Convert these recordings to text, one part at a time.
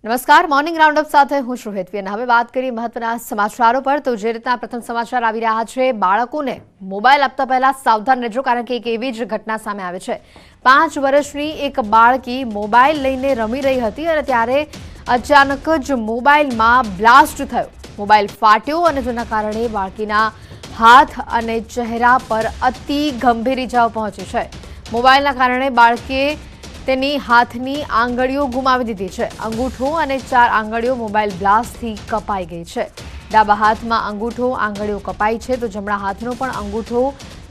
નમસ્કાર, morning round up સાથે હું છું હેતવી અને હવે વાત કરીએ મહત્વના સમાચારો પર। તો જે રીતના પ્રથમ સમાચાર આવી રહ્યા છે, બાળકોને મોબાઈલ આપતા પહેલા સાવધાન રહેજો, કારણ કે એક એવી જ ઘટના સામે આવે છે। 5 વર્ષની એક બાળકી મોબાઈલ લઈને રમી રહી હતી અને ત્યારે અચાનક જ મોબાઈલમાં બ્લાસ્ટ થયો। મોબાઈલ ફાટ્યો અને જેના કારણે બાળકીના હાથ અને ચહેરા પર અતિ ગંભીર ઇજાઓ પહોંચી છે। મોબાઈલના કારણે બાળકીએ તેની હાથની આંગળીઓ ગુમાવી દીધી છે। અંગૂઠો અને 4 આંગળીઓ મોબાઈલ બ્લાસ્ટથી કપાઈ ગઈ છે। ડાબા હાથમાં અંગૂઠો આંગળીઓ કપાઈ છે તો જમણા હાથનો પણ અંગૂઠો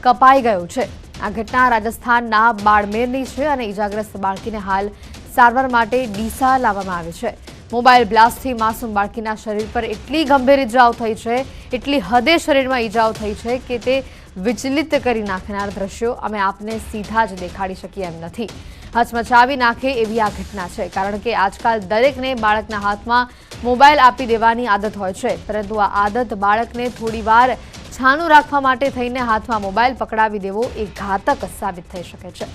કપાઈ ગયો છે। આ ઘટના રાજસ્થાનના બાડમેરની છે અને ઇજાગ્રસ્ત બાળકીને હાલ સારવાર માટે ડીસા લાવવામાં આવી છે। મોબાઈલ બ્લાસ્ટથી માસૂમ બાળકીના શરીર પર એટલી ગંભીર ઇજાઓ થઈ છે, એટલી હદે શરીરમાં ઇજાઓ થઈ છે કે તે વિચલિત કરી નાખનાર દ્રશ્યો અમે આપને સીધા જ દેખાડી શકીએ એમ નથી। હચમચાવી નાખે એવી આ ઘટના છે, કારણ કે આજકાલ દરેકને બાળકના હાથમાં મોબાઈલ આપી દેવાની આદત હોય છે, પરંતુ આ આદત બાળકને થોડીવાર છાનું રાખવા માટે થઈને હાથમાં મોબાઈલ પકડાવી દેવો એ ઘાતક સાબિત થઈ શકે છે।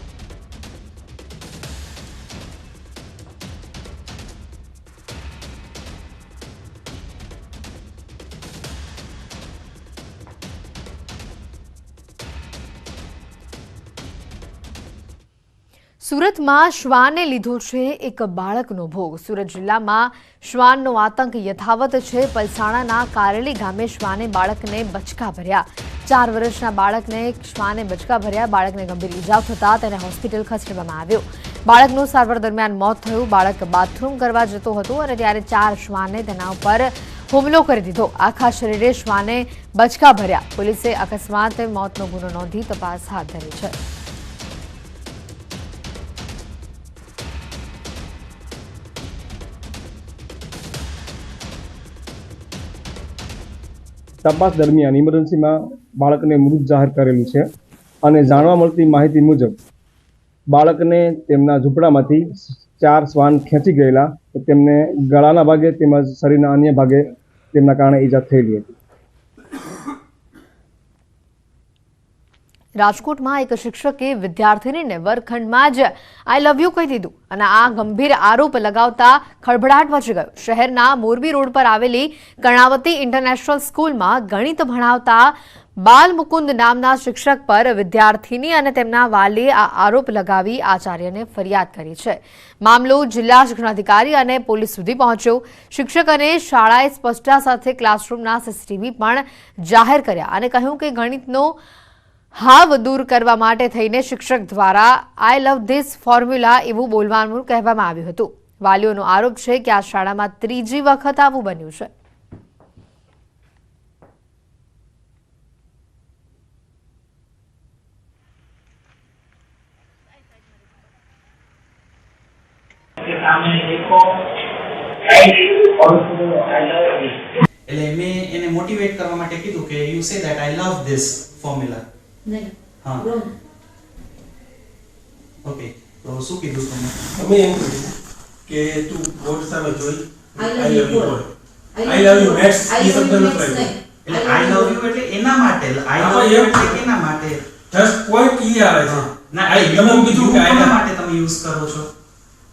સુરતમાં શ્વાને લીધો છે એક બાળકનો ભોગ। સુરત જિલ્લામાં શ્વાનનો આતંક યથાવત છે। પલસાણાના કારેલી ગામે શ્વાને બાળકને બચકા ભર્યા। 4 વર્ષના બાળકને શ્વાને બચકા ભર્યા। બાળકને ગંભીર ઇજાઓ થતાં તેને હોસ્પિટલ ખસેડવામાં આવ્યો। બાળકનું સારવાર દરમિયાન મોત થયું। બાળક બાથરૂમ કરવા જતો હતો અને ત્યારે 4 શ્વાને તેના ઉપર હુમલો કરી દીધો। આખા શરીરે શ્વાને બચકા ભર્યા। પોલીસે અકસ્માત મોતનો ગુનો નોંધી તપાસ હાથ ધરી છે। તપાસ દરમિયાન ઇમરજન્સીમાં બાળકને મૃત જાહેર કરેલું છે અને જાણવા મળતી માહિતી મુજબ બાળકને તેમના ઝૂંપડામાંથી 4 શ્વાન ખેંચી ગયેલા, તેમને ગળાના ભાગે તેમજ શરીરના અન્ય ભાગે તેમના કારણે ઈજા થયેલી હતી। રાજકોટમાં એક શિક્ષકે વિદ્યાર્થીનીને વર્ગખંડમાં જ આઈ લવ યુ કહી દીધું અને આ ગંભીર આરોપ લગાવતા ખળભળાટ મચી ગયો। શહેરના મોરબી રોડ પર આવેલી કર્ણાવતી ઇન્ટરનેશનલ સ્કૂલમાં ગણિત ભણાવતા બાલમુકુંદ નામના શિક્ષક પર વિદ્યાર્થીની અને તેમના વાલીએ આ આરોપ લગાવી આચાર્યને ફરિયાદ કરી છે। મામલો જિલ્લા શિક્ષણાધિકારી અને પોલીસ સુધી પહોંચ્યો। શિક્ષક અને શાળાએ સ્પષ્ટતા સાથે ક્લાસરૂમના સીસીટીવી પણ જાહેર કર્યા અને કહ્યું કે ગણિતનો હાવ દૂર કરવા માટે થઈને શિક્ષક દ્વારા આઈ લવ ધીસ ફોર્મ્યુલા એવું બોલવાનું કહેવામાં આવ્યું હતું। વાલીઓનો આરોપ છે કે આ શાળામાં 3જી વખત આવું બન્યું છે। એટલે મેં એને મોટિવેટ કરવા માટે કીધું કે you say that I love this formula. નહીં હા ઓકે તો શું કીધું તમે એમ કીધું કે તું બોર્ડ સામે જોઈ I love you I love you max એ શબ્દ ન લખાય। એટલે આઈ લવ યુ એટલે એના માટે આઈ લવ યુ એટલે એના માટે જસ્ટ પોઈન્ટ ક્લિયર આવે છે ના આઈ લવ યુ કીધું કે એના માટે તમે યુઝ કરો છો।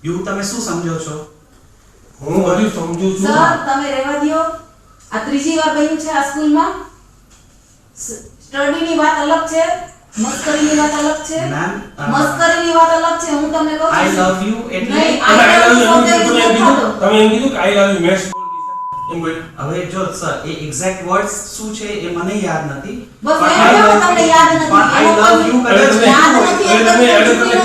યુ તમે શું સમજો છો? હું બધું સમજુ છું સર તમે રહેવા દયો। આ 3જી વાર બન્યું છે આ સ્કૂલમાં। સ્ટડીની વાત અલગ છે, મસ્કરીની વાત અલગ છે। મસ્કરીની વાત અલગ છે। હું તમને કહું આઈ લવ યુ એટલે નહીં, આઈ લવ યુ તમે એમ કીધું કે આઈ લવ યુ મેક્સ એમ બોલ। હવે જો સર એ એક્ઝેક્ટ વર્ડ્સ શું છે એ મને યાદ નથી। બસ એમ કહો તમને યાદ નથી। આઈ લવ યુ કદાચ યાદ નથી યાદ નથી કે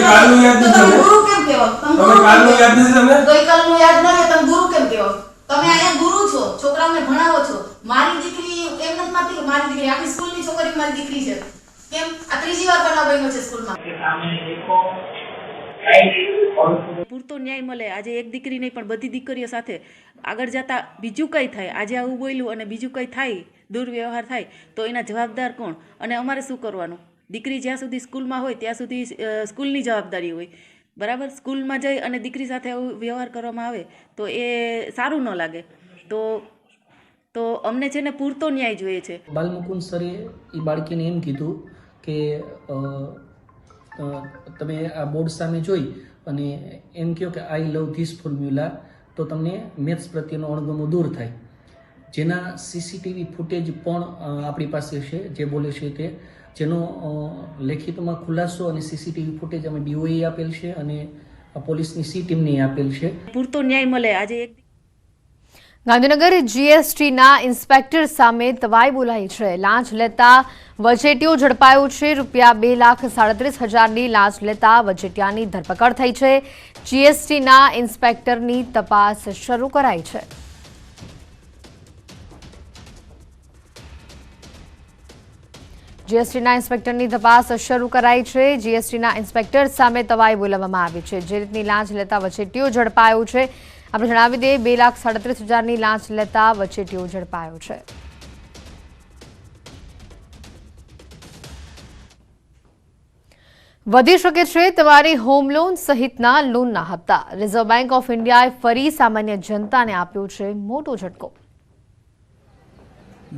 કાલનું યાદ તો નથી તમે ગુરુ કેમ કહેવો? તમે કાલનું યાદ નથી તમને ગઈકાલનું યાદ ન હોય તમે ગુરુ કેમ કહેવો? તમે અહીંયા ગુરુ છો, છોકરાઓને ભણાવો છો। મારી દીકરી એમ નથી માનતી કે મારી દીકરી આખી સ્કૂલની છોકરી મારી દીકરી છે। કેમ આ 3જી વાર બનાવ બન્યો છે સ્કૂલમાં। પૂરતો ન્યાય મળે। આજે એક દીકરી નહીં પણ બધી દીકરીઓ સાથે આગળ જતા બીજું કંઈ થાય, આજે આવું બોલ્યું અને બીજું કંઈ થાય, દુર્વ્યવહાર થાય તો એના જવાબદાર કોણ? અને અમારે શું કરવાનું? દીકરી જ્યાં સુધી સ્કૂલમાં હોય ત્યાં સુધી સ્કૂલની જવાબદારી હોય, બરાબર? સ્કૂલમાં જઈ અને દીકરી સાથે આવો વ્યવહાર કરવામાં આવે તો એ સારું ન લાગે। તો અમને છે ને પૂરતો ન્યાય જોઈએ છે। બાલમુકુંદ સરે એ બાળકીને એમ કીધું કે તમે આ બોર્ડ સામે જોઈ અને એમ કહો કે આઈ લવ ધીસ ફોર્મ્યુલા તો તમને મેથ્સ પ્રત્યેનો અણગમો દૂર થાય. જેના સીસીટીવી ફૂટેજ પણ આપણી પાસે છે, જે બોલે છે તે, જેનો લેખિતમાં ખુલાસો અને સીસીટીવી ફૂટેજ અમે ડીઓએ આપેલ છે અને પોલીસની સી ટીમને આપેલ છે. પૂરતો ન્યાય મળે. આજે એક ગાંધીનગર જીએસટીના ઇન્સ્પેક્ટર સામે તવાઈ બોલાઈ છે. લાંચ લેતા વચેટિયો ઝડપાયો છે. ₹2,37,000ની લાંચ લેતા વચેટિયાની ધરપકડ થઈ છે. જીએસટીના ઇન્સ્પેક્ટરની તપાસ શરૂ કરાઈ છે. જીએસટીના ઇન્સ્પેક્ટરની તપાસ શરૂ કરાઈ છે. જીએસટીના ઇન્સ્પેક્ટર સામે તવાઈ બોલાવવામાં આવી છે. જે રીતની લાંચ લેતા વચેટિયો ઝડપાયો છે. આપણે જણાવી દઈએ, ₹2,37,000ની લાંચ લેતા વચેટિયો ઝડપાયો છે. વધી શકે છે તમારી હોમ લોન સહિતના લોનના હપ્તા. રિઝર્વ બેંક ઓફ ઇન્ડિયાએ ફરી સામાન્ય જનતાને આપ્યો છે મોટો ઝટકો.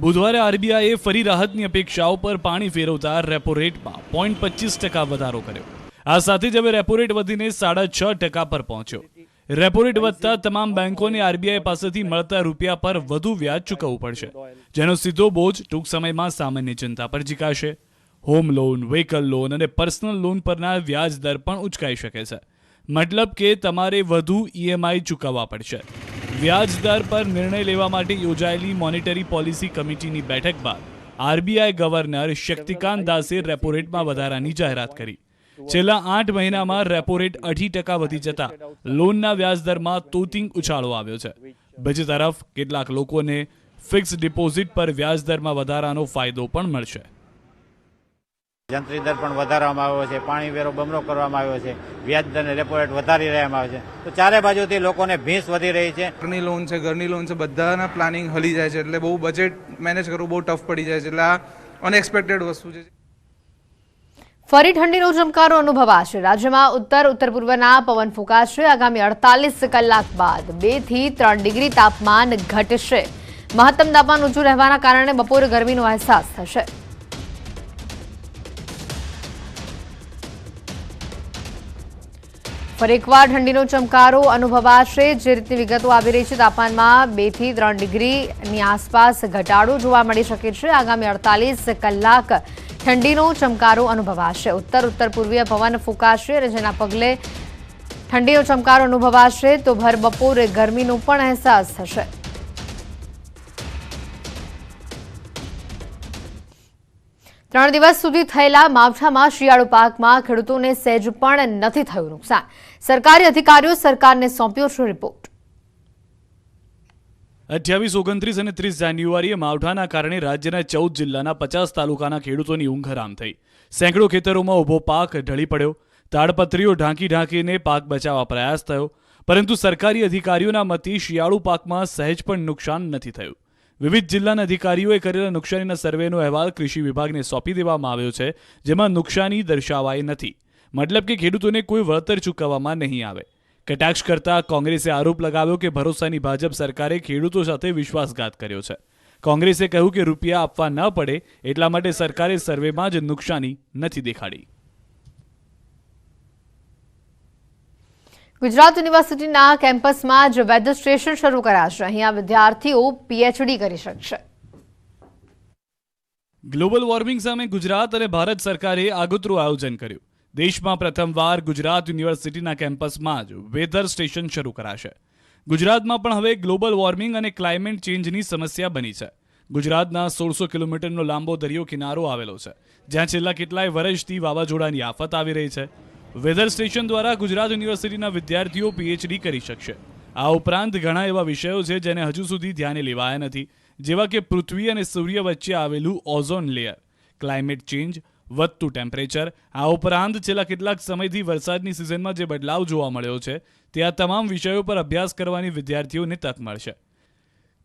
બુધવારે આરબીઆઈએ ફરી રાહતની અપેક્ષાઓ પર પાણી ફેરવતા રેપો રેટમાં 0.25% વધારો કર્યો. આ સાથે જ હવે રેપો રેટ વધીને 6.5% પર પહોંચ્યો. રેપો રેટ વધતા તમામ બેંકોને આરબીઆઈ પાસેથી મળતા રૂપિયા પર વધુ વ્યાજ ચૂકવવું પડશે, જેનો સીધો બોજ ટૂંક સમયમાં સામાન્ય જનતા પર ઝીકાશે. હોમ લોન, વ્હીકલ લોન અને પર્સનલ લોન પરના વ્યાજ દર પણ ઉચકાઈ શકે છે. મતલબ કે તમારે વધુ ઈએમઆઈ ચૂકવવા પડશે. વ્યાજ દર પર નિર્ણય લેવા માટે યોજાયેલી મોનેટરી પોલિસી કમિટીની બેઠક બાદ આરબીઆઈ ગવર્નર શક્તિકાંત દાસે રેપો રેટમાં વધારાની જાહેરાત કરી. છેલ્લા 8 મહિનામાં રેપો રેટ 8% વધી જતા લોનના વ્યાજદરમાં તોતિંગ ઉછાળો આવ્યો છે. બીજી તરફ કેટલાક લોકોને ફિક્સ ડિપોઝિટ પર વ્યાજદરમાં વધારાનો ફાયદો પણ મળશે. જંત્રી દર પણ વધારવામાં આવ્યો છે, પાણી વેરો બમણો કરવામાં આવ્યો છે, વ્યાજ દરને રેપો રેટ વધારી રહેવામાં આવે છે. તો ચારે બાજુથી લોકોને ભીંસ વધી રહી છે. ઘરની લોન છે, ઘરની લોન છે, બધાના પ્લાનિંગ હલી જાય છે, એટલે બહુ બજેટ મેનેજ કરવું બહુ ટફ પડી જાય છે. એટલે આ અનએક્સપેક્ટેડ વસ્તુ છે. ફરી ઠંડીનો ચમકારો અનુભવાશે. રાજ્યમાં ઉત્તર પૂર્વના પવન ફૂંકાશે. આગામી 48 કલાક બાદ 2 થી 3 ડિગ્રી તાપમાન ઘટશે. મહત્તમ તાપમાન ઊંચું રહેવાના કારણે બપોરે ગરમીનો અહેસાસ થશે. ફરી એકવાર ઠંડીનો ચમકારો અનુભવાશે. જે રીતની વિગતો આવી રહી છે, તાપમાનમાં 2 થી 3 ડિગ્રીની આસપાસ ઘટાડો જોવા મળી શકે છે. આગામી 48 કલાક ઠંડીનો ચમકારો અનુભવાશે. ઉત્તર પૂર્વીય પવન ફૂંકાશે અને જેના પગલે ઠંડીનો ચમકારો અનુભવાશે તો ભર બપોરે ગરમીનો પણ અહેસાસ થશે. ત્રણ દિવસ સુધી થયેલા માવઠામાં શિયાળુ પાકમાં ખેડૂતોને સહેજ પણ નથી થયું નુકસાન. સરકારી અધિકારીઓ સરકારને સોંપ્યો છે રિપોર્ટ. 28, 29 અને 30 જાન્યુઆરીએ માવઠાના કારણે રાજ્યના 14 જિલ્લાના 50 તાલુકાના ખેડૂતોની ઊંઘ હરામ થઈ. સેંકડો ખેતરોમાં ઊભો પાક ઢળી પડ્યો. તાડપત્રીઓ ઢાંકીને પાક બચાવવા પ્રયાસ થયો, પરંતુ સરકારી અધિકારીઓના મતે શિયાળુ પાકમાં સહેજ પણ નુકસાન નથી થયું. વિવિધ જિલ્લાના અધિકારીઓએ કરેલા નુકસાનીના સર્વેનો અહેવાલ કૃષિ વિભાગને સોંપી દેવામાં આવ્યો છે, જેમાં નુકસાની દર્શાવાઈ નથી. મતલબ કે ખેડૂતોને કોઈ વળતર ચૂકવવામાં નહીં આવે. કટાક્ષ કરતા કોંગ્રેસે આરોપ લગાવ્યો કે ભરોસાની ભાજપ સરકારે ખેડૂતો સાથે વિશ્વાસઘાત કર્યો છે. કોંગ્રેસે કહ્યું કે રૂપિયા આપવા ન પડે એટલા માટે સરકારે સર્વેમાં જ નુકસાની નથી દેખાડી. ગુજરાત યુનિવર્સિટીના કેમ્પસમાં જ વેધર સ્ટેશન શરૂ કરાશે. અહીંયા વિદ્યાર્થીઓ પીએચડી કરી શકશે. ગ્લોબલ વોર્મિંગ સામે ગુજરાત અને ભારત સરકારે આગોતરું આયોજન કર્યું. દેશમાં પ્રથમવાર ગુજરાત યુનિવર્સિટીના કેમ્પસમાં જ વેધર સ્ટેશન શરૂ કરાશે. ગુજરાતમાં પણ હવે ગ્લોબલ વોર્મિંગ અને ક્લાઇમેટ ચેન્જની સમસ્યા બની છે. ગુજરાતના 1600 કિલોમીટરનો લાંબો દરિયો કિનારો આવેલો છે, જ્યાં છેલ્લા કેટલાય વર્ષથી વાવાઝોડાની આફત આવી રહી છે. વેધર સ્ટેશન દ્વારા ગુજરાત યુનિવર્સિટીના વિદ્યાર્થીઓ પીએચડી કરી શકશે. આ ઉપરાંત ઘણા એવા વિષયો છે જેને હજુ સુધી ધ્યાને લેવાયા નથી, જેવા કે પૃથ્વી અને સૂર્ય વચ્ચે આવેલું ઓઝોન લેયર, ક્લાઇમેટ ચેન્જ, વધતું ટેમ્પરેચર. આ ઉપરાંત છેલ્લા કેટલાક સમયથી વરસાદની સિઝનમાં જે બદલાવ જોવા મળ્યો છે, તે આ તમામ વિષયો પર અભ્યાસ કરવાની વિદ્યાર્થીઓને તક મળશે.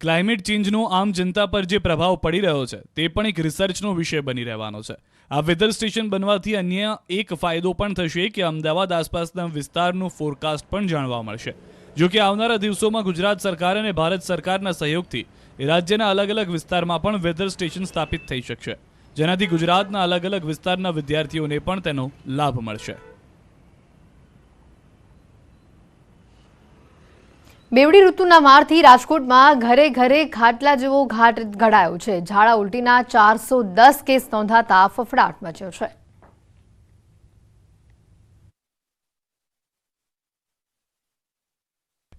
ક્લાઇમેટ ચેન્જનો આમ જનતા પર જે પ્રભાવ પડી રહ્યો છે, તે પણ એક રિસર્ચનો વિષય બની રહેવાનો છે. આ વેધર સ્ટેશન બનવાથી અન્ય એક ફાયદો પણ થશે કે અમદાવાદ આસપાસના વિસ્તારનું ફોરકાસ્ટ પણ જાણવા મળશે. જો કે આવનારા દિવસોમાં ગુજરાત સરકાર અને ભારત સરકારના સહયોગથી રાજ્યના અલગ અલગ વિસ્તારમાં પણ વેધર સ્ટેશન સ્થાપિત થઈ શકશે, જેનાથી ગુજરાતના અલગ અલગ વિસ્તારના વિદ્યાર્થીઓને પણ તેનો લાભ મળશે. બેવડી ઋતુના મારથી રાજકોટમાં ઘરે ઘરે ખાટલા જેવો ઘાટ ઘડાયો છે. ઝાડા ઉલટીના 410 કેસ નોંધાતા ફફડાટ મચ્યો છે.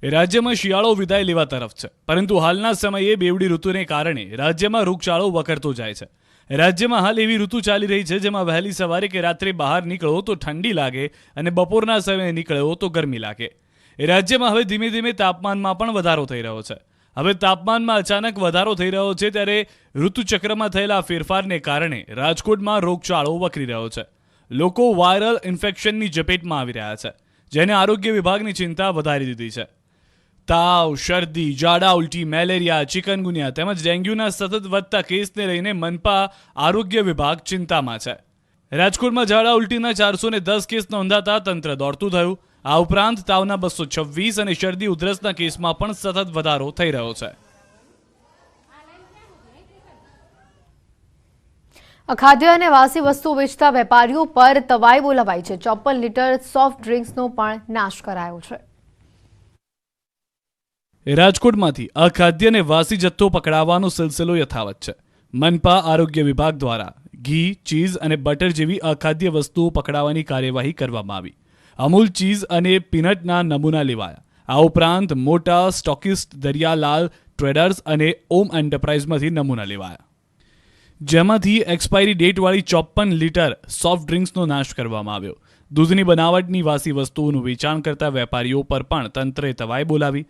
રાજ્યમાં શિયાળો વિદાય લેવા તરફ છે, પરંતુ હાલના સમયે બેવડી ઋતુને કારણે રાજ્યમાં રોગચાળો વકરતો જાય છે. રાજ્યમાં હાલ એવી ઋતુ ચાલી રહી છે જેમાં વહેલી સવારે કે રાત્રે બહાર નીકળો તો ઠંડી લાગે અને બપોરના સમયે નીકળો તો ગરમી લાગે. રાજ્યમાં હવે ધીમે ધીમે તાપમાનમાં પણ વધારો થઈ રહ્યો છે. હવે તાપમાનમાં અચાનક વધારો થઈ રહ્યો છે ત્યારે ઋતુચક્રમાં થયેલા ફેરફારને કારણે રાજકોટમાં રોગચાળો વકરી રહ્યો છે. લોકો વાયરલ ઇન્ફેક્શનની ઝપેટમાં આવી રહ્યા છે, જેને આરોગ્ય વિભાગની ચિંતા વધારી દીધી છે. તાવ, શરદી, ઝાડા ઉલટી, મેલેરિયા, ચિકનગુનિયા તેમજ ડેન્ગ્યુના સતત વધતા કેસને લઈને મનપા આરોગ્ય વિભાગ ચિંતામાં છે. રાજકોટમાં ઝાડા ઉલટીના 410 કેસ નોંધાતા તંત્ર દોડતું થયું. આ ઉપરાંત તાવના 226 અને શરદી ઉધરસના કેસમાં પણ સતત વધારો થઈ રહ્યો છે. અખાદ્ય અને વાસી વસ્તુઓ વેચતા વેપારીઓ પર તવાઈ બોલાવાઈ છે. 54 લીટર સોફ્ટ ડ્રિંક્સનો પણ નાશ કરાયો છે. રાજકોટમાંથી અખાદ્ય અને વાસી જથ્થો પકડાવવાનો સિલસિલો યથાવત છે. મનપા આરોગ્ય વિભાગ દ્વારા ઘી, ચીઝ અને બટર જેવી અખાદ્ય વસ્તુઓ પકડાવવાની કાર્યવાહી કરવામાં આવી. અમૂલ ચીઝ અને પીનટના નમૂના લેવાયા. આ ઉપરાંત મોટા સ્ટોકિસ્ટ દરિયાલાલ ટ્રેડર્સ અને ઓમ એન્ટરપ્રાઇઝમાંથી નમૂના લેવાયા, જેમાંથી એક્સપાયરી ડેટવાળી 54 લીટર સોફ્ટ ડ્રિંક્સનો નાશ કરવામાં આવ્યો. દૂધની બનાવટની વાસી વસ્તુઓનું વેચાણ કરતા વેપારીઓ પર પણ તંત્રે તવાઈ બોલાવી.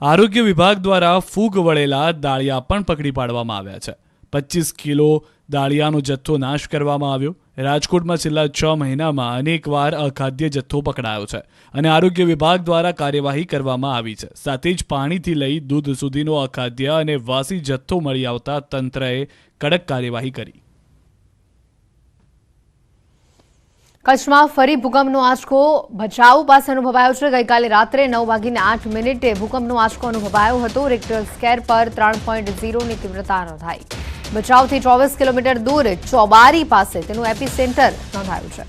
આરોગ્ય વિભાગ દ્વારા ફૂગ વળેલા દાળિયા પણ પકડી પાડવામાં આવ્યા છે. 25 કિલો દાળિયાનો જથ્થો નાશ કરવામાં આવ્યો. રાજકોટમાં છેલ્લા 6 મહિનામાં અનેકવાર અખાદ્ય જથ્થો પકડાયો છે અને આરોગ્ય વિભાગ દ્વારા કાર્યવાહી કરવામાં આવી છે. સાથે જ પાણીથી લઈ દૂધ સુધીનો અખાદ્ય અને વાસી જથ્થો મળી આવતા તંત્રએ કડક કાર્યવાહી કરી. કચ્છમાં ફરી ભૂકંપનો આંચકો ભચાઉ પાસે અનુભવાયો છે. ગઈકાલે રાત્રે 9:08 ભૂકંપનો આંચકો અનુભવાયો હતો. રિક્ટર સ્કેલ પર 3.0ની તીવ્રતા નોંધાઈ. ભચાઉથી 24 કિલોમીટર દૂર ચોબારી પાસે તેનું એપિસેન્ટર નોંધાયું છે.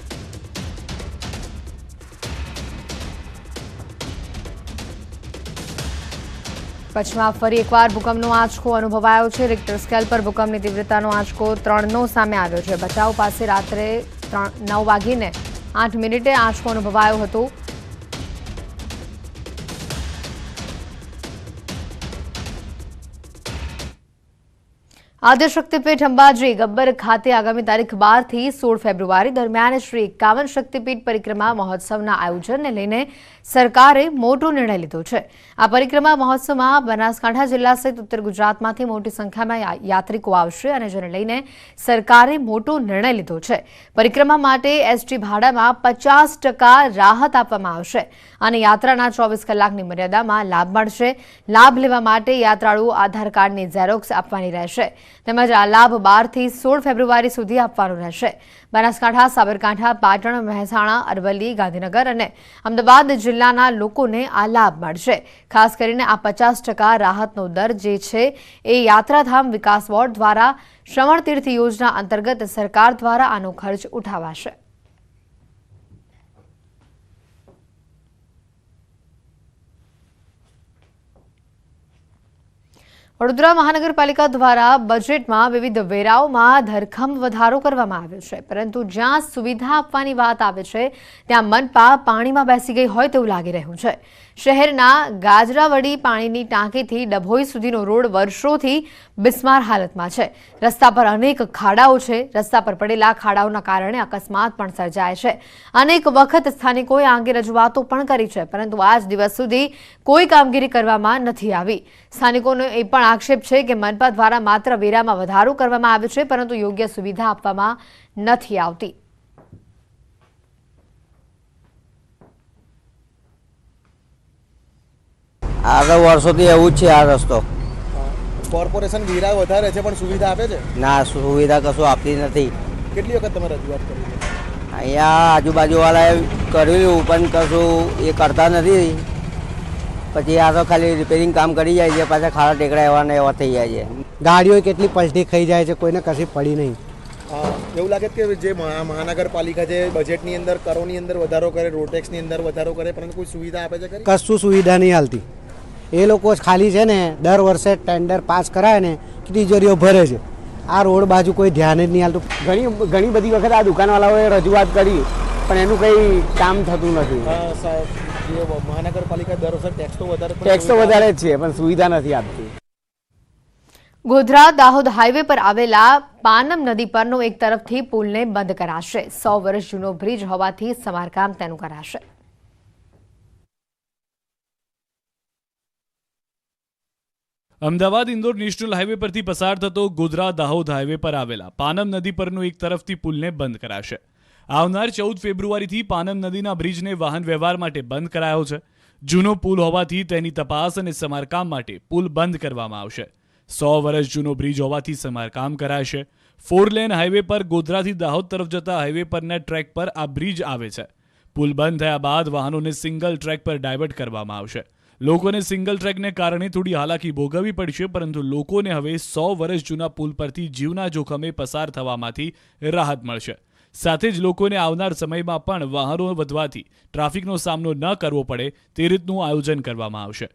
કચ્છમાં ફરી એકવાર ભૂકંપનો આંચકો અનુભવાયો છે. રિક્ટર સ્કેલ પર ભૂકંપની તીવ્રતાનો આંચકો 3 સામે આવ્યો છે. ભચાઉ પાસે રાત્રે 9:08 આંચકો અનુભવાયો હતો. આદ્યશક્તિપીઠ અંબાજી ગબ્બર ખાતે આગામી તારીખ 12 થી 16 ફેબ્રુઆરી દરમિયાન શ્રી 51 શક્તિપીઠ પરિક્રમા મહોત્સવના આયોજનને લઈને સરકારે મોટો નિર્ણય લીધો છે. આ પરિક્રમા મહોત્સવમાં બનાસકાંઠા જિલ્લા સહિત ઉત્તર ગુજરાતમાંથી મોટી સંખ્યામાં યાત્રિકો આવશે અને જેને લઈને સરકારે મોટો નિર્ણય લીધો છે. પરિક્રમા માટે એસટી ભાડામાં 50% રાહત આપવામાં આવશે અને યાત્રાના 24 કલાકની મર્યાદામાં લાભ મળશે. લાભ લેવા માટે યાત્રાળુઓ આધાર કાર્ડની ઝેરોક્સ આપવાની રહેશે તેમજ આ લાભ 12 થી 16 ફેબ્રુઆરી સુધી આપવાનો રહેશે. બનાસકાંઠા, સાબરકાંઠા, પાટણ, મહેસાણા, અરવલ્લી, ગાંધીનગર અને અમદાવાદ જિલ્લાના લોકોને આ લાભ મળશે. ખાસ કરીને આ 50% રાહતનો દર જે છે એ યાત્રાધામ વિકાસ બોર્ડ દ્વારા શ્રવણ તીર્થ યોજના અંતર્ગત સરકાર દ્વારા આનો ખર્ચ ઉઠાવાશે. વડોદરા મહાનગરપાલિકા દ્વારા બજેટમાં વિવિધ વેરાઓમાં ધરખમ વધારો કરવામાં આવ્યો છે, પરંતુ જ્યાં સુવિધા આપવાની વાત આવે છે ત્યાં મનપા પાણીમાં બેસી ગઈ હોય તેવું લાગી રહ્યું છે. શહેરના ગાજરાવડી પાણીની ટાંકીથી ડભોઈ સુધીનો રોડ વર્ષોથી બિસ્માર હાલતમાં છે. રસ્તા પર અનેક ખાડાઓ છે. રસ્તા પર પડેલા ખાડાઓના કારણે અકસ્માત પણ સર્જાય છે. અનેક વખત સ્થાનિકોએ આ અંગે રજૂઆતો પણ કરી છે, પરંતુ આજ દિવસ સુધી કોઈ કામગીરી કરવામાં નથી આવી. સ્થાનિકોનો એ પણ આક્ષેપ છે કે મનપા દ્વારા માત્ર વેરામાં વધારો કરવામાં આવ્યો છે, પરંતુ યોગ્ય સુવિધા આપવામાં નથી આવતી. આ તો વર્ષોથી એવું જ છે. આ રસ્તો કોર્પોરેશન વેરા વધારે છે પણ સુવિધા આપે છે? ના, સુવિધા કશું આપતી નથી. કેટલી વખત તમે રજૂઆત કરી છે? અહીંયા આજુબાજુવાળાએ કર્યું પણ કશું એ કરતા નથી. પછી આ તો ખાલી રિપેરિંગ કામ કરી જાય છે, પાછા ખાડા ટેકડા એવા ને એવા થઈ જાય છે. ગાડીઓ કેટલી પલટી ખાઈ જાય છે, કોઈને કશી પડી નહીં. એવું લાગે કે જે મહાનગરપાલિકા છે બજેટની અંદર કરોની અંદર વધારો કરે, રોડ ટેક્સની અંદર વધારો કરે, પરંતુ કોઈ સુવિધા આપે છે? કશું સુવિધા નહીં હાલતી. એ લોકો ખાલી છે ને દર વર્ષે ટેન્ડર પાસ કરાય ને કે તિજોરીઓ ભરે છે. આ રોડ બાજુ કોઈ ધ્યાન જ નહીં આવતું. ઘણી બધી વખત આ દુકાનવાળાઓએ રજૂઆત કરી પણ એનું કંઈ કામ થતું નથી. મહાનગરપાલિકા દર વર્ષે ટેક્સ તો વધારે જ છે પણ સુવિધા નથી આપતી. ગોધરા દાહોદ હાઈવે પર આવેલા પાનમ નદી પરનો એક તરફથી પુલને બંધ કરાશે. 100 વર્ષ જૂનો બ્રિજ હોવાથી સમારકામ તેનું કરાશે. અમદાવાદ ઇન્દોર નેશનલ હાઈવે પરથી પસાર થતો ગોધરા દાહોદ હાઈવે પર આવેલા પાનમ નદી પરનો એક તરફથી પુલને બંધ કરાશે. આવનાર 14 ફેબ્રુઆરીથી પાનમ નદીના બ્રિજને વાહન વ્યવહાર માટે બંધ કરાયો છે. જૂનો પુલ હોવાથી તેની તપાસ અને સમારકામ માટે પુલ બંધ કરવામાં આવશે. 100 વર્ષ જૂનો બ્રિજ હોવાથી સમારકામ કરાશે. 4 લેન હાઈવે પર ગોધરાથી દાહોદ તરફ જતા હાઈવે પરના ટ્રેક પર આ બ્રિજ આવે છે. પુલ બંધ થયા બાદ વાહનોને સિંગલ ટ્રેક પર ડાયવર્ટ કરવામાં આવશે. લોકોને સિંગલ ટ્રેકને કારણે થોડી હાલાકી ભોગવવી પડશે, પરંતુ લોકોને હવે 100 વર્ષ જૂના પુલ પરથી જીવના જોખમે પસાર થવામાંથી રાહત મળશે. સાથે જ લોકોને આવનાર સમયમાં પણ વાહનો વધવાથી ટ્રાફિકનો સામનો ન કરવો પડે તે રીતનું આયોજન કરવામાં આવશે.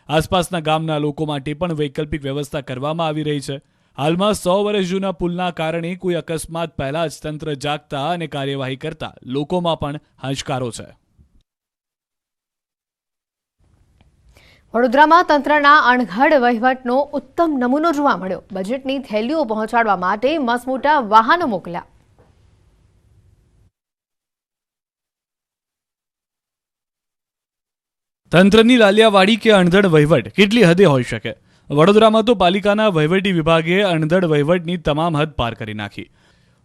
આસપાસના ગામના લોકો માટે પણ વૈકલ્પિક વ્યવસ્થા કરવામાં આવી રહી છે. હાલમાં 100 વર્ષ જૂના પુલના કારણે કોઈ અકસ્માત પહેલા જ તંત્ર જાગતા અને કાર્યવાહી કરતા લોકોમાં પણ હાશકારો છે. વડોદરામાં તંત્રના અણઘડ વહીવટનો ઉત્તમ નમૂનો જોવા મળ્યો. બજેટની થેલીઓ પહોંચાડવા માટે મસમોટા વાહનો મોકલ્યા. તંત્રની લાલિયાવાડી કે અણધડ વહીવટ કેટલી હદે હોઈ શકે? વડોદરામાં તો પાલિકાના વહીવટી વિભાગે અણધડ વહીવટની તમામ હદ પાર કરી નાખી.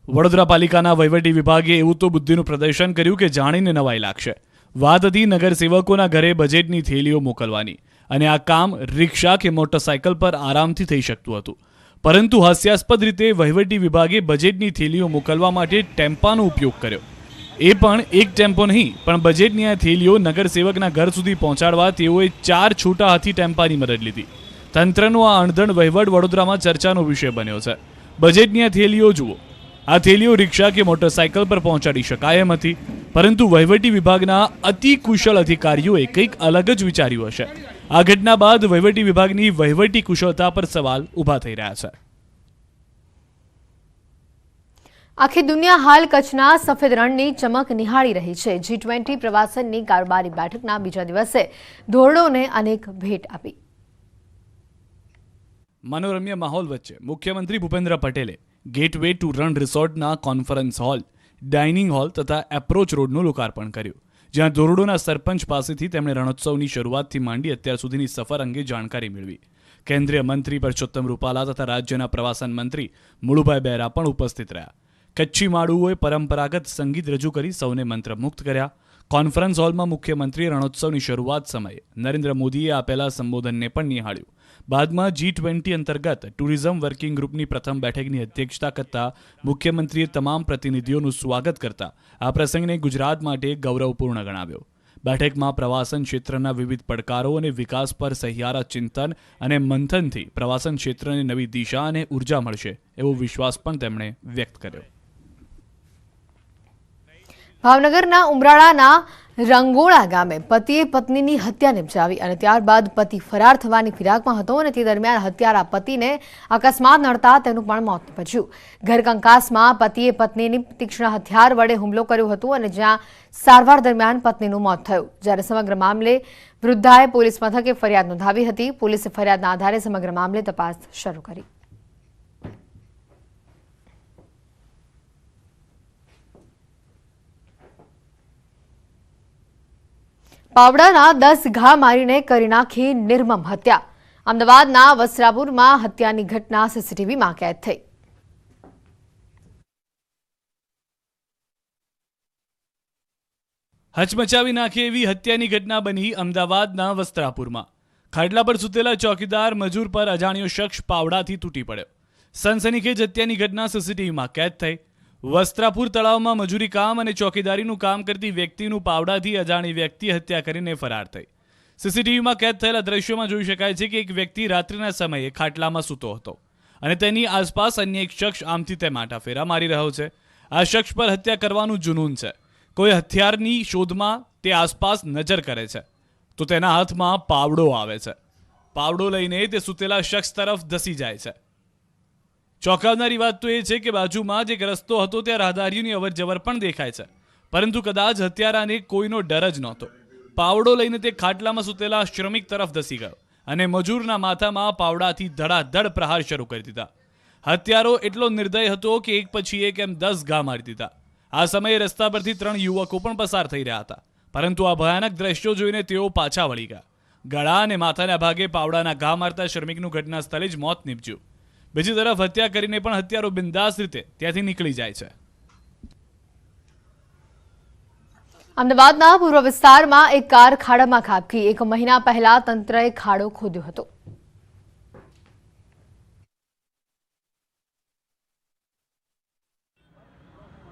વડોદરા પાલિકાના વહીવટી વિભાગે એવું તો બુદ્ધિનું પ્રદર્શન કર્યું કે જાણીને નવાઈ લાગશે. વાત હતી નગરસેવકોના ઘરે બજેટની થેલીઓ મોકલવાની, અને આ કામ રિક્ષા કે મોટરસાયકલ પર આરામથી થઈ શકતું હતું. પરંતુ હાસ્યાસ્પદ રીતે વહીવટી વિભાગે બજેટની થેલીઓ મોકલવા માટે ટેમ્પાનો ઉપયોગ કર્યો. એ પણ એક ટેમ્પો નહીં, પણ બજેટની આ થેલીઓ નગરસેવકના ઘર સુધી પહોંચાડવા તેઓએ 4 છોટા હાથી ટેમ્પાની મદદ લીધી. તંત્રનો આ અણધડ વહીવટ વડોદરામાં ચર્ચાનો વિષય બન્યો છે. બજેટની આ થેલીઓ જુઓ. આ થેલીઓ રિક્ષા કે મોટરસાયકલ પર પહોંચાડી શકાય એમ હતી, પરંતુ વહીવટી વિભાગના અતિ કુશળ અધિકારીઓએ કંઈક અલગ જ વિચાર્યું હશે. આ ઘટના બાદ વહીવટી વિભાગની વહીવટી કુશળતા પર સવાલ ઊભા થઈ રહ્યા છે. આખી દુનિયા હાલ કચ્છના સફેદ રણની ચમક નિહાળી રહી છે. G20 પ્રવાસનની કારોબારી બેઠકના બીજા દિવસે ધોરડોને અનેક ભેટ આપી. મનોરમ્ય માહોલ વચ્ચે મુખ્યમંત્રી ભૂપેન્દ્ર પટેલે ગેટવે ટુ રણ રિસોર્ટના કોન્ફરન્સ હોલ, ડાઇનિંગ હોલ તથા એપ્રોચ રોડનું લોકાર્પણ કર્યું, જ્યાં ધોરડોના સરપંચ પાસેથી તેમણે રણોત્સવની શરૂઆતથી માંડી અત્યાર સુધીની સફર અંગે જાણકારી મેળવી. કેન્દ્રીય મંત્રી પરસોત્તમ રૂપાલા તથા રાજ્યના પ્રવાસન મંત્રી મુળુભાઈ બેરા પણ ઉપસ્થિત રહ્યા. કચ્છી માડુઓએ પરંપરાગત સંગીત રજૂ કરી સૌને મંત્રમુગ્ધ કર્યા. કોન્ફરન્સ હોલમાં મુખ્યમંત્રીએ રણોત્સવની શરૂઆત સમયે નરેન્દ્ર મોદીએ આપેલા સંબોધનને પણ નિહાળ્યું. બાદમાં G20 અંતર્ગત ટુરિઝમ વર્કિંગ ગ્રુપની પ્રથમ બેઠકની અધ્યક્ષતા કરતા મુખ્યમંત્રીએ તમામ પ્રતિનિધિઓનું સ્વાગત કરતા આ પ્રસંગને ગુજરાત માટે ગૌરવપૂર્ણ ગણાવ્યો. બેઠકમાં પ્રવાસન ક્ષેત્રના વિવિધ પડકારો અને વિકાસ પર સહિયારા ચિંતન અને મંથનથી પ્રવાસન ક્ષેત્રને નવી દિશા અને ઉર્જા મળશે એવો વિશ્વાસ પણ તેમણે વ્યક્ત કર્યો. ભાવનગરના ઉમરાળાના રંગોળા ગામે પતિએ પત્નીની હત્યા નિપજાવી અને ત્યારબાદ પતિ ફરાર થવાની ફિરાકમાં હતો અને તે દરમિયાન હત્યારા પતિને અકસ્માત નડતા તેનું પણ મોત નીપજ્યું. ઘરકંકાસમાં પતિએ પત્નીની તીક્ષ્ણ હથિયાર વડે હુમલો કર્યો હતો અને જ્યાં સારવાર દરમિયાન પત્નીનું મોત થયું. જ્યારે સમગ્ર મામલે વૃદ્ધાએ પોલીસ મથકે ફરિયાદ નોંધાવી હતી. પોલીસે ફરિયાદના આધારે સમગ્ર મામલે તપાસ શરૂ કરી. પાવડાના 10 ઘા મારીને કરી નાખી નિર્મમ હત્યા. અમદાવાદના વસ્ત્રાપુરમાં હત્યાની ઘટના સીસીટીવીમાં કેદ થઈ. હચમચાવી નાખે એવી હત્યાની ઘટના બની અમદાવાદના વસ્ત્રાપુરમાં. ખાટલા પર સૂતેલા ચોકીદાર મજૂર પર અજાણ્યો શખ્સ પાવડાથી તૂટી પડ્યો. સનસનીખેજ હત્યાની ઘટના સીસીટીવીમાં કેદ થઈ. વસ્ત્રાપુર તળાવમાં મજૂરી કામ અને ચોકીદારીનું કામ કરતી વ્યક્તિનું પાવડાથી અજાણી વ્યક્તિ હત્યા કરીને ફરાર થઈ. સીસીટીવીમાં કેદ થયેલા દ્રશ્યોમાં જોઈ શકાય છે કે એક વ્યક્તિ રાત્રિના સમયે ખાટલામાં સૂતો હતો અને તેની આસપાસ અન્ય એક શખ્સ આમથી તેમ આંટાફેરા મારી રહ્યો છે. આ શખ્સ પર હત્યા કરવાનું જુનૂન છે. કોઈ હથિયારની શોધમાં તે આસપાસ નજર કરે છે તો તેના હાથમાં પાવડો આવે છે. પાવડો લઈને તે સૂતેલા શખ્સ તરફ ધસી જાય છે. ચોંકાવનારી વાત તો એ છે કે બાજુમાં જ એક રસ્તો હતો, ત્યાં રાહદારીઓની અવરજવર પણ દેખાય છે, પરંતુ કદાચ હત્યારાને કોઈનો ડર જ નહોતો. પાવડો લઈને તે ખાટલામાં સૂતેલા શ્રમિક તરફ ધસી ગયો અને મજૂરના માથામાં પાવડાથી ધડાધડ પ્રહાર શરૂ કરી દીધા. હત્યારો એટલો નિર્દય હતો કે એક પછી એક એમ 10 ઘા મારી દીધા. આ સમયે રસ્તા પરથી 3 યુવકો પણ પસાર થઈ રહ્યા હતા, પરંતુ આ ભયાનક દ્રશ્યો જોઈને તેઓ પાછા વળી ગયા. ગળા અને માથાના ભાગે પાવડાના ઘા મારતા શ્રમિકનું ઘટના સ્થળે જ મોત નીપજ્યું. બીજી તરફ હત્યા કરીને પણ હત્યારો બિંદાસ રીતે ત્યાંથી નીકળી જાય છે. અમદાવાદના પૂર્વ વિસ્તારમાં એક કાર ખાડામાં ખાબકી. 1 મહિના પહેલા તંત્રએ ખાડો ખોદ્યો હતો.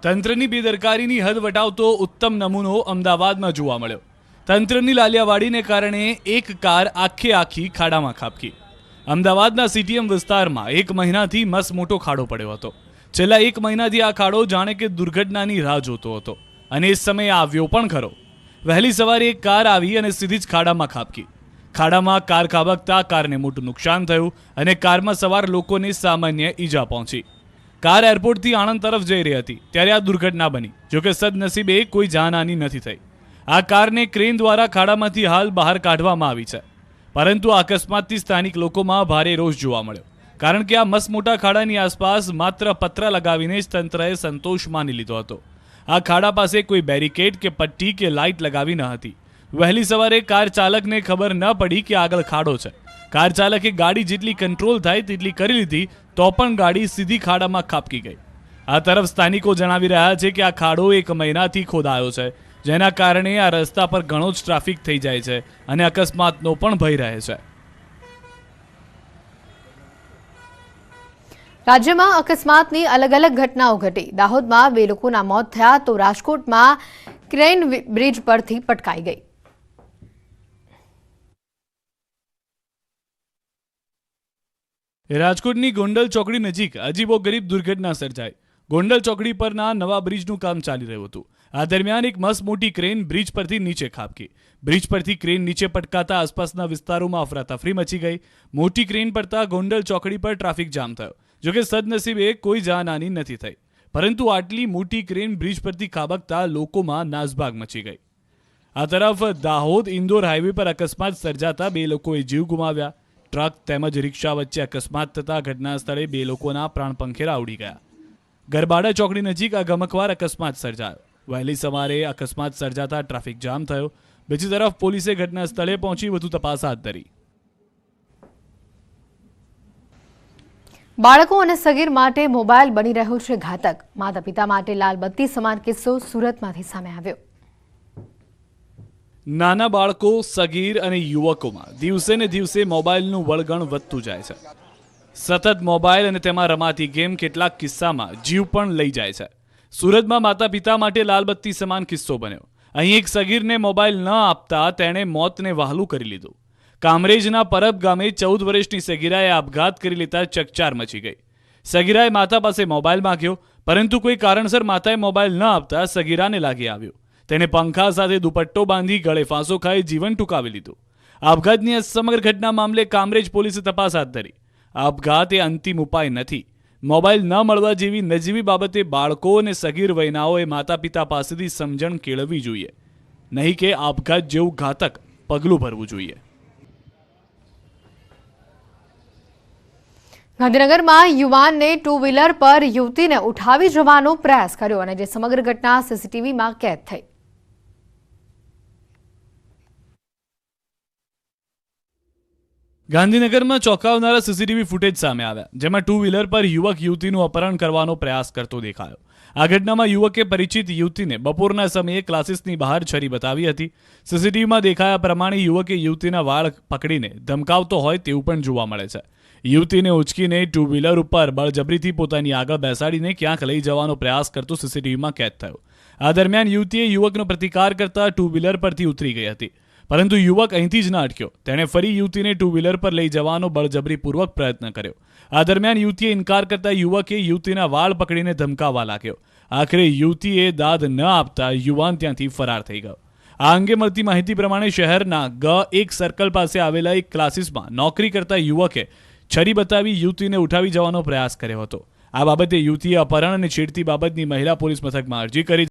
તંત્રની બેદરકારીની હદ વટાવતો ઉત્તમ નમૂનો અમદાવાદમાં જોવા મળ્યો. તંત્રની લાલિયાવાડીને કારણે એક કાર આખી ખાડામાં ખાબકી. અમદાવાદના સીટીએમ વિસ્તારમાં 1 મહિનાથી મસમોટો ખાડો પડ્યો હતો. છેલ્લા 1 મહિનાથી આ ખાડો જાણે કે દુર્ઘટનાની રાહ જોતો હતો, અને એ સમયે આવ્યો પણ ખરો. વહેલી સવારે એક કાર આવી અને સીધી જ ખાડામાં ખાબકી. ખાડામાં કાર ખાબકતા કારને મોટું નુકસાન થયું અને કારમાં સવાર લોકોને સામાન્ય ઈજા પહોંચી. કાર એરપોર્ટથી આણંદ તરફ જઈ રહી હતી ત્યારે આ દુર્ઘટના બની. જોકે સદનસીબે કોઈ જાનહાની નથી થઈ. આ કારને ક્રેન દ્વારા ખાડામાંથી હાલ બહાર કાઢવામાં આવી છે, પરંતુ આ અકસ્માતથી સ્થાનિક લોકોમાં ભારે રોષ જોવા મળ્યો, કારણ કે આ મસમોટા ખાડાની આસપાસ માત્ર પતરા લગાવીને જ તંત્રએ સંતોષ માની લીધો હતો. આ ખાડા પાસે કોઈ બેરિકેડ કે પટ્ટી કે લાઇટ લગાવી ન હતી. વહેલી સવારે કાર ચાલકને ખબર ન પડી કે આગળ ખાડો છે. કાર ચાલકે ગાડી જેટલી કંટ્રોલ થાય તેટલી કરી લીધી, તો પણ ગાડી સીધી ખાડામાં ખાબકી ગઈ. આ તરફ સ્થાનિકો જણાવી રહ્યા છે કે આ ખાડો 1 મહિનાથી ખોદાયો છે, જેના કારણે આ રસ્તા પર ઘણો જ ટ્રાફિક થઈ જાય છે અને અકસ્માતનો પણ ભય રહે છે. રાજ્યમાં અકસ્માતની અલગ અલગ ઘટનાઓ ઘટી. દાહોદમાં 2 લોકોના મોત થયા, તો રાજકોટમાં ક્રેન બ્રિજ પરથી પટકાઈ ગઈ. રાજકોટની ગોંડલ ચોકડી નજીક અજીબોગરીબ દુર્ઘટના સર્જાઈ. ગોંડલ ચોકડી પરના નવા બ્રિજનું કામ ચાલી રહ્યું હતું. આ દરમિયાન એક મસમોટી ક્રેન બ્રિજ પરથી નીચે ખાબકી. બ્રિજ પરથી ક્રેન નીચે પટકાતા આસપાસના વિસ્તારોમાં અફરાતફરી મચી ગઈ. મોટી ક્રેન પડતા ગોંડલ ચોકડી પર ટ્રાફિક જામ થયો. જોકે સદનસીબે કોઈ જાનહાની નથી થઈ, પરંતુ આટલી મોટી ક્રેન બ્રિજ પરથી ખાબકતા લોકોમાં નાસભાગ મચી ગઈ. આ તરફ દાહોદ ઇન્દોર હાઈવે પર અકસ્માત સર્જાતા 2 લોકોએ જીવ ગુમાવ્યા. ટ્રક તેમજ રિક્ષા વચ્ચે અકસ્માત થતા ઘટના સ્થળે 2 લોકોના પ્રાણ પંખેરા ઉડી ગયા. ગરબાડા ચોકડી નજીક આ ગમખ્વાર અકસ્માત સર્જાયો. વહેલી સવારે અકસ્માત સર્જાતા ટ્રાફિક જામ થયો. બીજી તરફ પોલીસે ઘટના સ્થળે પહોંચી વધુ તપાસ હાથ ધરી. બાળકો અને સગીર માટે મોબાઈલ બની રહ્યો છે ઘાતક. માતા પિતા માટે લાલબત્તી સમાન કિસ્સો સુરતમાંથી સામે આવ્યો. નાના બાળકો, સગીર અને યુવકોમાં દિવસે ને દિવસે મોબાઈલનું વળગણ વધતું જાય છે. સતત મોબાઈલ અને તેમાં રમાતી ગેમ કેટલાક કિસ્સામાં જીવ પણ લઈ જાય છે. સુરતમાં માતા પિતા માટે લાલબત્તી સમાન કિસ્સો બન્યો. અહીં એક સગીરને મોબાઈલ ન આપતા તેણે મોતને વહાલું કરી લીધું. કામરેજના પરબ ગામે 14 વર્ષની સગીરાએ આપઘાત કરી લેતા ચકચાર મચી ગઈ. સગીરાએ માતા પાસે મોબાઈલ માંગ્યો, પરંતુ કોઈ કારણસર માતાએ મોબાઈલ ન આપતા સગીરાને લાગી આવ્યો. તેણે પંખા સાથે દુપટ્ટો બાંધી ગળે ફાંસો ખાઈ જીવન ટૂંકાવી લીધું. આપઘાતની સમગ્ર ઘટના મામલે કામરેજ પોલીસે તપાસ હાથ ધરી. આપઘાત એ અંતિમ ઉપાય નથી. મોબાઈલ ન મળવા જેવી નજીવી બાબતે બાળકો અને સગીર વયનાઓએ માતા પિતા પાસેથી સમજણ કેળવવી જોઈએ, નહીં કે આપઘાત જેવું ઘાતક પગલું ભરવું જોઈએ. ગાંધીનગરમાં યુવાનને 2 વ્હીલર પર યુવતીને ઉઠાવી જવાનો પ્રયાસ કર્યો અને જે સમગ્ર ઘટના સીસીટીવીમાં કેદ થઈ. ગાંધીનગરમાં ચોંકાવનારા સીસીટીવી ફૂટેજ સામે આવ્યા, જેમાં 2 વ્હીલર પર યુવક યુવતીનું અપહરણ કરવાનો પ્રયાસ કરતો દેખાયો. આ ઘટનામાં યુવકે પરિચિત યુવતીને બપોરના સમયે ક્લાસીસની બહાર છરી બતાવી હતી. સીસીટીવીમાં દેખાયા પ્રમાણે યુવકે યુવતીના વાળ પકડીને ધમકાવતો હોય તેવું પણ જોવા મળે છે. યુવતીને ઉચકીને 2 વ્હીલર ઉપર બળજબરીથી પોતાની આગળ બેસાડીને ક્યાંક લઈ જવાનો પ્રયાસ કરતો સીસીટીવીમાં કેદ થયો. આ દરમિયાન યુવતીએ યુવકનો પ્રતિકાર કરતા 2 વ્હીલર પરથી ઉતરી ગઈ હતી, પરંતુ યુવક અહીંથી જ ન અટક્યો. તેણે ફરી યુવતીને 2 વ્હીલર પર લઈ જવાનો બળજબરીપૂર્વક પ્રયત્ન કર્યો. આ દરમિયાન યુવતીએ ઇનકાર કરતા યુવકે યુવતીના વાળ પકડીને ધમકાવવા લાગ્યો. આખરે યુવતીએ દાદ ન આપતા યુવાન ત્યાંથી ફરાર થઈ ગયો. આ અંગે મળતી માહિતી પ્રમાણે શહેરના G1 સર્કલ પાસે આવેલા એક ક્લાસીસમાં નોકરી કરતા યુવકે છરી બતાવી યુવતીને ઉઠાવી જવાનો પ્રયાસ કર્યો હતો. આ બાબતે યુવતીએ અપહરણ અને છેડતી બાબતની મહિલા પોલીસ મથકમાં અરજી કરી